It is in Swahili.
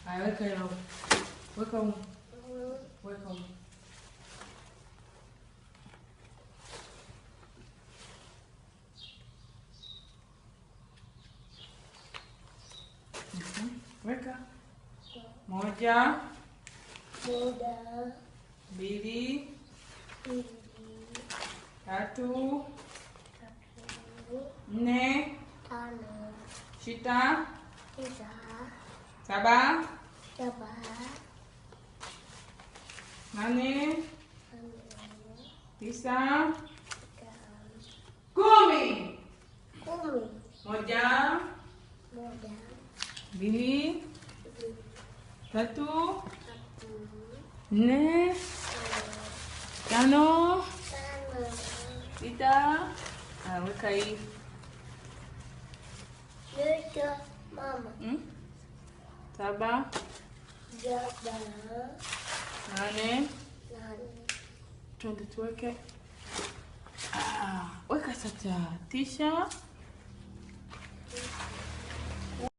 Haya, weka hilo. Weka huko. Weka huko. Weka. Moja. Mbili. Tatu. Nne. Sita. Saba. Nane. Tisa. Kumi. Moja. Mbili. Tatu. Nne. Tano. Sita. Weka hii. Mama. Saba. Nane. Twende tuweke. Weka sasa. Tisha.